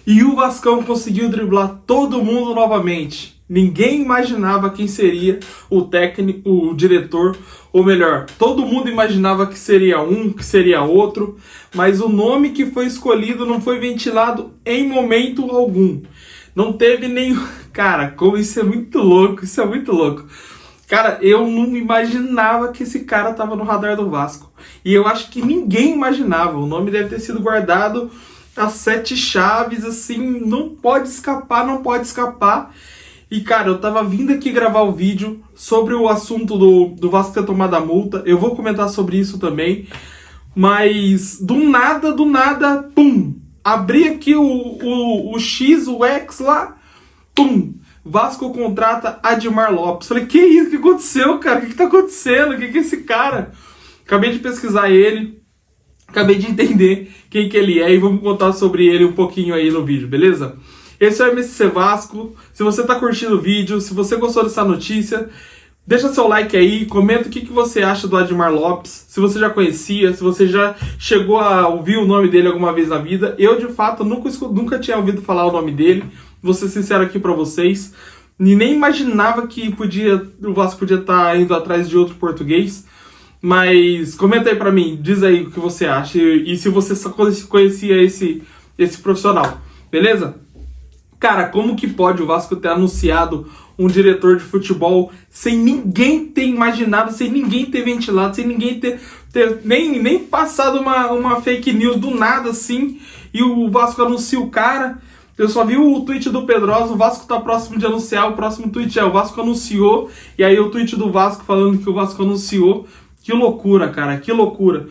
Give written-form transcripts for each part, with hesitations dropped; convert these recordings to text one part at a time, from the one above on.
E o Vascão conseguiu driblar todo mundo novamente. Ninguém imaginava quem seria o técnico, o diretor, ou melhor, todo mundo imaginava que seria um, que seria outro, mas o nome que foi escolhido não foi ventilado em momento algum. Não teve nenhum... Cara, como isso é muito louco, isso é muito louco. Cara, eu não imaginava que esse cara tava no radar do Vasco. E eu acho que ninguém imaginava. O nome deve ter sido guardado às 7 chaves, assim, não pode escapar, não pode escapar. E, cara, eu tava vindo aqui gravar o vídeo sobre o assunto do Vasco ter tomado a multa. Eu vou comentar sobre isso também. Mas, do nada, pum! Abri aqui o X, o X lá, pum! Vasco contrata Admar Lopes. Falei, que isso? O que aconteceu, cara? O que tá acontecendo? O que é esse cara? Acabei de pesquisar ele. Acabei de entender quem que ele é e vamos contar sobre ele um pouquinho aí no vídeo, beleza? Esse é o MSC Vasco. Se você tá curtindo o vídeo, se você gostou dessa notícia, deixa seu like aí, comenta o que você acha do Admar Lopes, se você já conhecia, se você já chegou a ouvir o nome dele alguma vez na vida. Eu, de fato, nunca tinha ouvido falar o nome dele, vou ser sincero aqui pra vocês, e nem imaginava que o Vasco podia estar indo atrás de outro português. Mas comenta aí pra mim, diz aí o que você acha e se você só conhecia esse profissional, beleza? Cara, como que pode o Vasco ter anunciado um diretor de futebol sem ninguém ter imaginado, sem ninguém ter ventilado, sem ninguém ter nem passado uma fake news do nada assim, e o Vasco anuncia o cara? Eu só vi o tweet do Pedrosa, o Vasco tá próximo de anunciar, o próximo tweet é o Vasco anunciou, e aí o tweet do Vasco falando que o Vasco anunciou. Que loucura, cara, que loucura.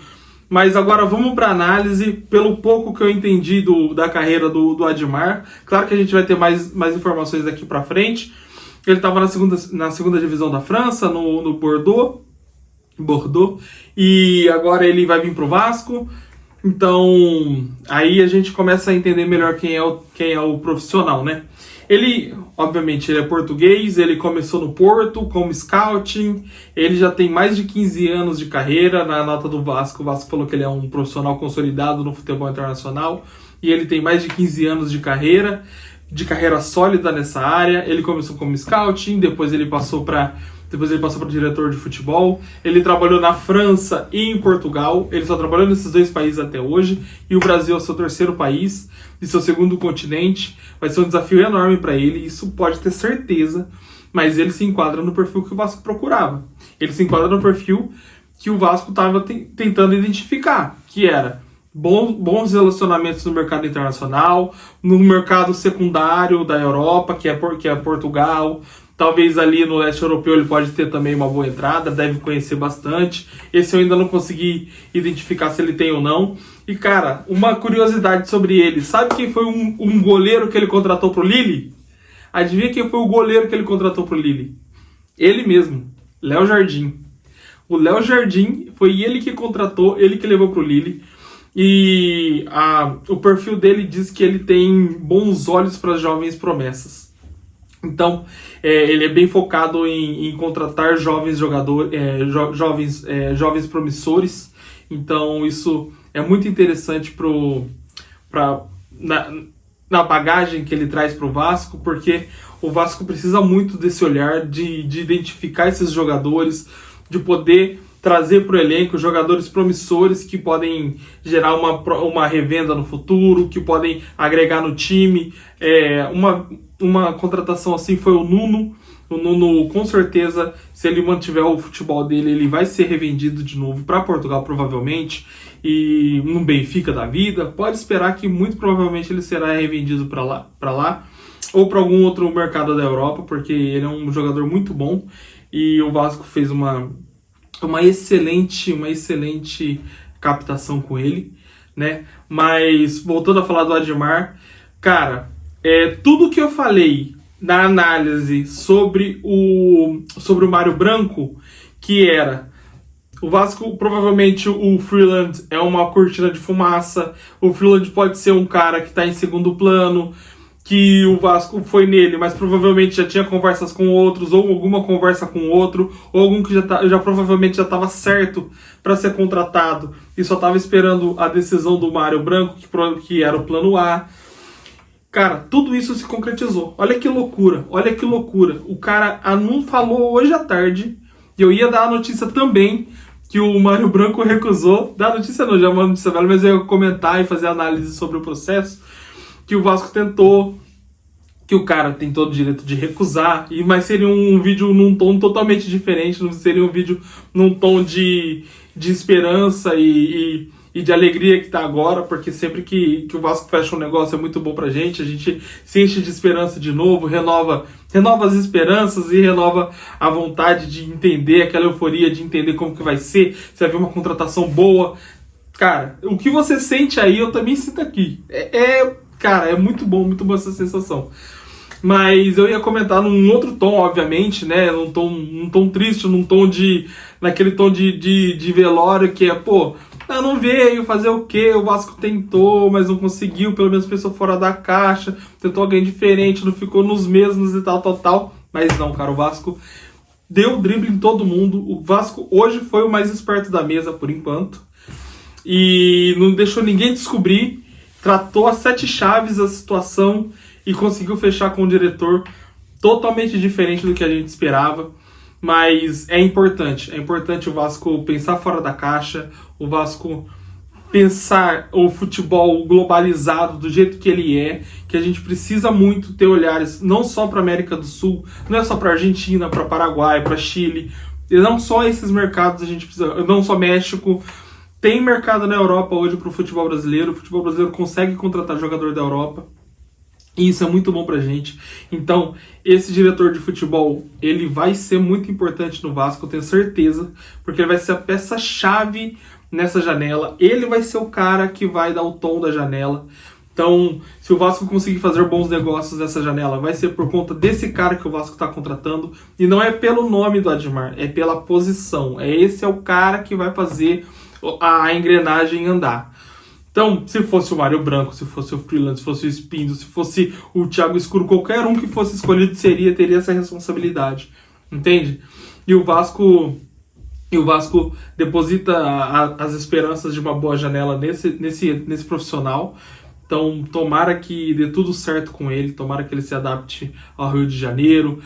Mas agora vamos para análise, pelo pouco que eu entendi da carreira do Admar. Claro que a gente vai ter mais informações daqui para frente. Ele estava na segunda divisão da França, no Bordeaux, e agora ele vai vir pro Vasco. Então, aí a gente começa a entender melhor quem é o profissional, né? Ele, obviamente, ele é português, ele começou no Porto como scouting, ele já tem mais de 15 anos de carreira. Na nota do Vasco, o Vasco falou que ele é um profissional consolidado no futebol internacional, e ele tem mais de 15 anos de carreira sólida nessa área. Ele começou como scouting, depois ele passou para diretor de futebol. Ele trabalhou na França e em Portugal. Ele só trabalhou nesses dois países até hoje. E o Brasil é o seu terceiro país e seu segundo continente. Vai ser um desafio enorme para ele, isso pode ter certeza. Mas ele se enquadra no perfil que o Vasco procurava. Ele se enquadra no perfil que o Vasco estava tentando identificar, que era bons relacionamentos no mercado internacional, no mercado secundário da Europa, que é Portugal. Talvez ali no leste europeu ele pode ter também uma boa entrada, deve conhecer bastante. Esse eu ainda não consegui identificar se ele tem ou não. E, cara, uma curiosidade sobre ele. Sabe quem foi um goleiro que ele contratou pro Lille? Adivinha quem foi o goleiro que ele contratou pro Lille? Ele mesmo, Léo Jardim. O Léo Jardim foi ele que contratou, ele que levou pro Lille. E o perfil dele diz que ele tem bons olhos para jovens promessas. Então, ele é bem focado em contratar jovens jogadores, jovens promissores. Então, isso é muito interessante na bagagem que ele traz para o Vasco, porque o Vasco precisa muito desse olhar de identificar esses jogadores, de poder trazer para o elenco jogadores promissores que podem gerar uma revenda no futuro, que podem agregar no time. Uma contratação assim foi o Nuno. O Nuno, com certeza, se ele mantiver o futebol dele, ele vai ser revendido de novo para Portugal, provavelmente, e no Benfica da vida. Pode esperar que muito provavelmente ele será revendido para lá ou para algum outro mercado da Europa, porque ele é um jogador muito bom e o Vasco fez uma excelente captação com ele, né? Mas voltando a falar do Admar, cara, tudo que eu falei na análise sobre o Mário Branco, que era o Vasco, provavelmente o Freeland é uma cortina de fumaça, o Freeland pode ser um cara que está em segundo plano, que o Vasco foi nele, mas provavelmente já tinha conversas com outros, ou alguma conversa com outro, ou algum que já provavelmente já estava certo para ser contratado e só estava esperando a decisão do Mário Branco, que era o plano A. Cara, tudo isso se concretizou. Olha que loucura, olha que loucura. O cara não falou hoje à tarde, e eu ia dar a notícia também, que o Mário Branco recusou. Dar a notícia não, já é uma notícia velha, mas eu ia comentar e fazer análise sobre o processo, que o Vasco tentou, que o cara tem todo o direito de recusar, mas seria um vídeo num tom totalmente diferente, não seria um vídeo num tom de esperança e de alegria que tá agora, porque sempre que o Vasco fecha um negócio é muito bom pra gente, a gente se enche de esperança de novo, renova as esperanças e renova a vontade de entender, aquela euforia de entender como que vai ser, se vai haver uma contratação boa. Cara, o que você sente aí, eu também sinto aqui. Cara, é muito bom essa sensação. Mas eu ia comentar num outro tom, obviamente, né? Num tom triste, naquele tom de velório, que é, pô, não veio fazer o quê? O Vasco tentou, mas não conseguiu, pelo menos pensou fora da caixa, tentou alguém diferente, não ficou nos mesmos e tal. Mas não, cara, o Vasco deu drible em todo mundo. O Vasco hoje foi o mais esperto da mesa, por enquanto. E não deixou ninguém descobrir, tratou as 7 chaves a situação e conseguiu fechar com um diretor totalmente diferente do que a gente esperava. Mas é importante o Vasco pensar fora da caixa, o Vasco pensar o futebol globalizado do jeito que ele é, que a gente precisa muito ter olhares não só para a América do Sul, não é só para Argentina, para Paraguai, para Chile, e não só esses mercados a gente precisa, não só México. Tem mercado na Europa hoje para o futebol brasileiro consegue contratar jogador da Europa. E isso é muito bom pra gente. Então, esse diretor de futebol, ele vai ser muito importante no Vasco, eu tenho certeza, porque ele vai ser a peça-chave nessa janela. Ele vai ser o cara que vai dar o tom da janela. Então, se o Vasco conseguir fazer bons negócios nessa janela, vai ser por conta desse cara que o Vasco está contratando. E não é pelo nome do Admar, é pela posição. Esse é o cara que vai fazer a engrenagem andar. Então, se fosse o Mário Branco, se fosse o Freeland, se fosse o Espindo, se fosse o Thiago Escuro, qualquer um que fosse escolhido teria essa responsabilidade, entende? E o Vasco deposita as esperanças de uma boa janela nesse profissional. Então, tomara que dê tudo certo com ele, tomara que ele se adapte ao Rio de Janeiro,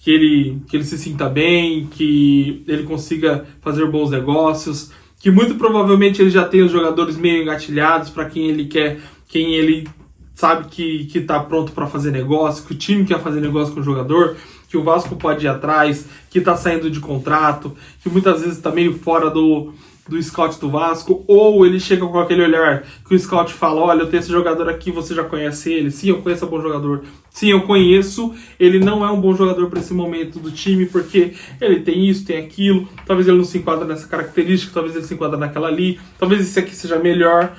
que ele se sinta bem, que ele consiga fazer bons negócios, que muito provavelmente ele já tem os jogadores meio engatilhados para quem ele quer, quem ele sabe que está pronto para fazer negócio, que o time quer fazer negócio com o jogador, que o Vasco pode ir atrás, que está saindo de contrato, que muitas vezes está meio fora do scout do Vasco, ou ele chega com aquele olhar que o scout fala, olha, eu tenho esse jogador aqui, você já conhece ele? Sim, eu conheço, é um bom jogador. Sim, eu conheço, ele não é um bom jogador para esse momento do time, porque ele tem isso, tem aquilo, talvez ele não se enquadra nessa característica, talvez ele se enquadra naquela ali, talvez esse aqui seja melhor.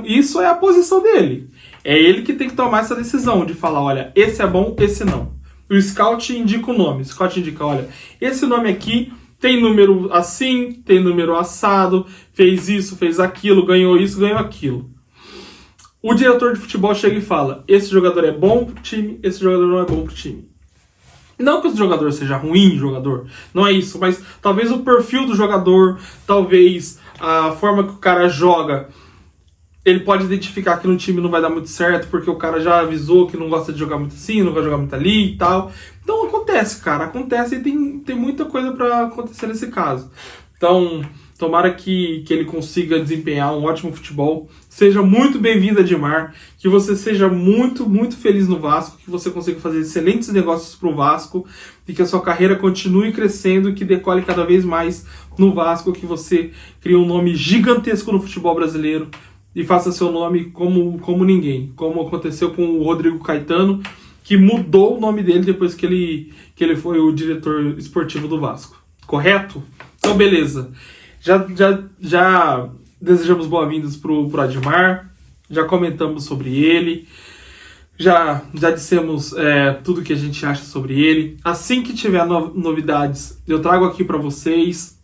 Isso é a posição dele. É ele que tem que tomar essa decisão de falar, olha, esse é bom, esse não. O scout indica o nome, o scout indica, olha, esse nome aqui tem número assim, tem número assado, fez isso, fez aquilo, ganhou isso, ganhou aquilo. O diretor de futebol chega e fala, esse jogador é bom pro time, esse jogador não é bom pro time. Não que o jogador seja ruim, jogador, não é isso, mas talvez o perfil do jogador, talvez a forma que o cara joga, ele pode identificar que no time não vai dar muito certo, porque o cara já avisou que não gosta de jogar muito assim, não vai jogar muito ali e tal. Então acontece, cara, acontece e tem muita coisa pra acontecer nesse caso. Então, tomara que ele consiga desempenhar um ótimo futebol. Seja muito bem-vindo, Admar, que você seja muito, muito feliz no Vasco, que você consiga fazer excelentes negócios pro Vasco e que a sua carreira continue crescendo e que decole cada vez mais no Vasco, que você crie um nome gigantesco no futebol brasileiro e faça seu nome como ninguém, como aconteceu com o Rodrigo Caetano, que mudou o nome dele depois que ele foi o diretor esportivo do Vasco. Correto? Então, beleza. Já desejamos boas-vindas pro Admar, já comentamos sobre ele, já dissemos tudo que a gente acha sobre ele. Assim que tiver novidades, eu trago aqui para vocês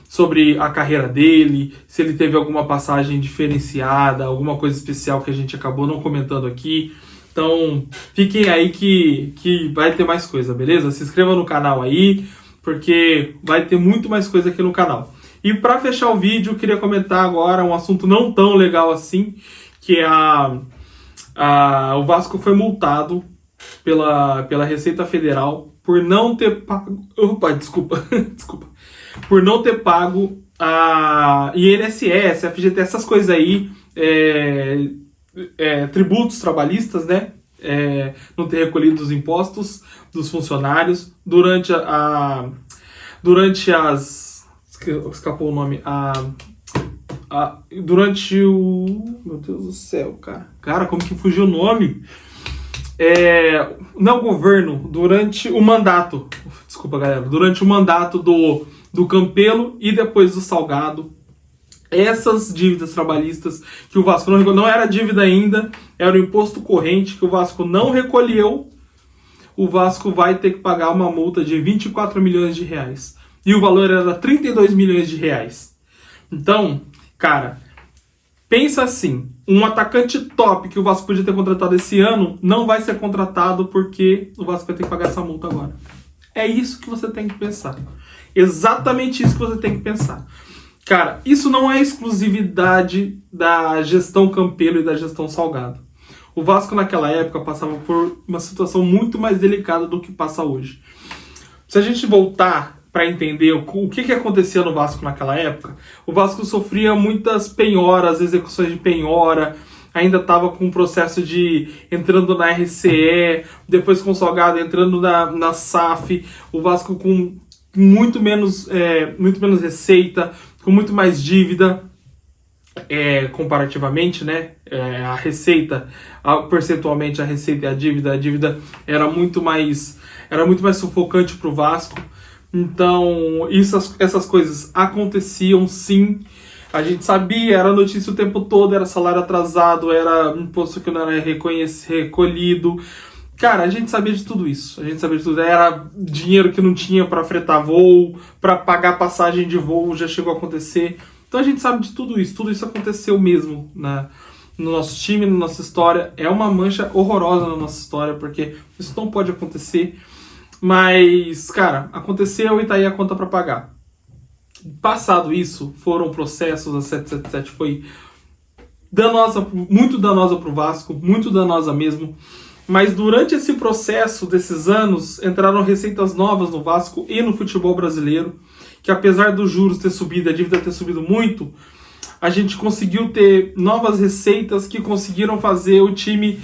sobre a carreira dele, se ele teve alguma passagem diferenciada, alguma coisa especial que a gente acabou não comentando aqui. Então, fiquem aí que vai ter mais coisa, beleza? Se inscreva no canal aí, porque vai ter muito mais coisa aqui no canal. E para fechar o vídeo, eu queria comentar agora um assunto não tão legal assim, que é O Vasco foi multado pela Receita Federal por não ter pago... Opa, desculpa. Por não ter pago a INSS, FGTS, essas coisas aí, tributos trabalhistas, né? Não ter recolhido os impostos dos funcionários durante escapou o nome, durante o... Meu Deus do céu, cara. Cara, como que fugiu o nome? Não o governo, durante o mandato. Desculpa, galera. Durante o mandato do Campelo e depois do Salgado. Essas dívidas trabalhistas que o Vasco não era dívida ainda, era o imposto corrente que o Vasco não recolheu. O Vasco vai ter que pagar uma multa de 24 milhões de reais. E o valor era 32 milhões de reais. Então, cara, pensa assim, um atacante top que o Vasco podia ter contratado esse ano não vai ser contratado porque o Vasco vai ter que pagar essa multa agora. É isso que você tem que pensar. Exatamente isso que você tem que pensar. Cara, isso não é exclusividade da gestão Campelo e da gestão Salgado. O Vasco naquela época passava por uma situação muito mais delicada do que passa hoje. Se a gente voltar para entender o que acontecia no Vasco naquela época, o Vasco sofria muitas penhoras, execuções de penhora, ainda estava com o processo de entrando na RCE, depois com o Salgado entrando na SAF, o Vasco com muito menos receita, com muito mais dívida, comparativamente, né? A receita, percentualmente a receita e a dívida era muito mais sufocante para o Vasco. Então, essas coisas aconteciam sim. A gente sabia, era notícia o tempo todo, era salário atrasado, era imposto que não era recolhido. Cara, a gente sabia de tudo isso. Era dinheiro que não tinha para fretar voo, para pagar passagem de voo, já chegou a acontecer. Então a gente sabe de tudo isso. Tudo isso aconteceu mesmo no nosso time, na nossa história. É uma mancha horrorosa na nossa história, porque isso não pode acontecer. Mas, cara, aconteceu e tá aí a conta para pagar. Passado isso, foram processos, a 777 foi danosa, muito danosa pro Vasco, muito danosa mesmo. Mas durante esse processo desses anos, entraram receitas novas no Vasco e no futebol brasileiro, que apesar dos juros ter subido, a dívida ter subido muito, a gente conseguiu ter novas receitas que conseguiram fazer o time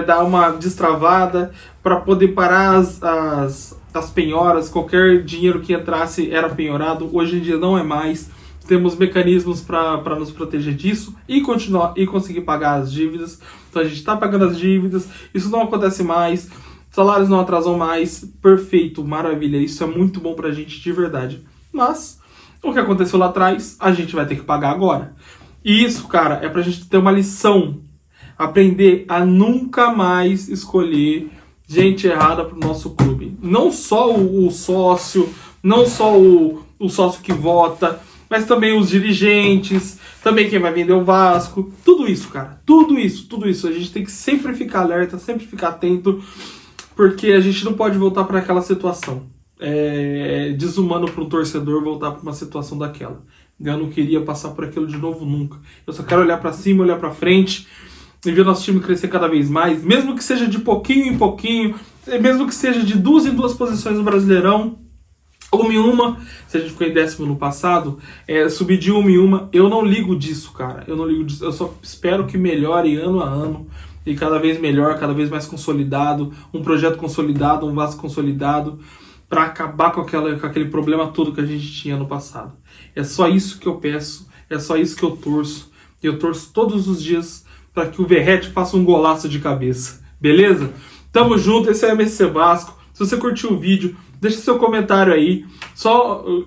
dar uma destravada para poder parar as penhoras. Qualquer dinheiro que entrasse era penhorado. Hoje em dia não é mais. Temos mecanismos para nos proteger disso e conseguir pagar as dívidas. Então a gente está pagando as dívidas, isso não acontece mais, salários não atrasam mais, perfeito, maravilha, isso é muito bom pra gente de verdade. Mas o que aconteceu lá atrás, a gente vai ter que pagar agora. E isso, cara, é pra gente ter uma lição, aprender a nunca mais escolher gente errada pro nosso clube. Não só o sócio, não só o sócio que vota, mas também os dirigentes, também quem vai vender o Vasco, tudo isso, cara, tudo isso. A gente tem que sempre ficar alerta, sempre ficar atento, porque a gente não pode voltar para aquela situação. É desumano para um torcedor voltar para uma situação daquela. Eu não queria passar por aquilo de novo nunca. Eu só quero olhar para cima, olhar para frente e ver nosso time crescer cada vez mais, mesmo que seja de pouquinho em pouquinho, mesmo que seja de 2 em 2 posições no Brasileirão, uma em uma. Se a gente ficou em 10º no passado, subir de uma em uma, eu não ligo disso, cara. Eu só espero que melhore ano a ano e cada vez melhor, cada vez mais consolidado, um projeto consolidado, um Vasco consolidado, para acabar com aquele problema todo que a gente tinha no passado. É só isso que eu peço, é só isso que eu torço. Eu torço todos os dias para que o Verratti faça um golaço de cabeça. Beleza? Tamo junto, esse é o MSC Vasco. Se você curtiu o vídeo, deixa seu comentário aí,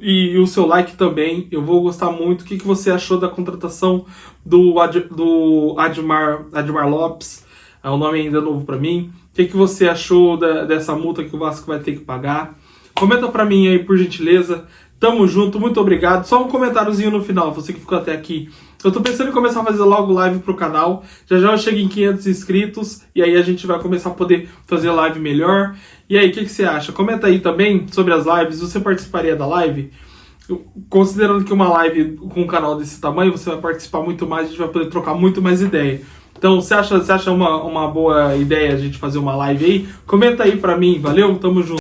e o seu like também, eu vou gostar muito. O que você achou da contratação do Admar Lopes? É um nome ainda novo para mim. O que você achou dessa multa que o Vasco vai ter que pagar? Comenta para mim aí, por gentileza. Tamo junto, muito obrigado. Só um comentáriozinho no final, você que ficou até aqui. Eu tô pensando em começar a fazer logo live pro canal. Já eu chego em 500 inscritos e aí a gente vai começar a poder fazer live melhor. E aí, o que você acha? Comenta aí também sobre as lives. Você participaria da live? Considerando que uma live com um canal desse tamanho, você vai participar muito mais, a gente vai poder trocar muito mais ideia. Então, você acha uma boa ideia a gente fazer uma live aí? Comenta aí pra mim, valeu? Tamo junto.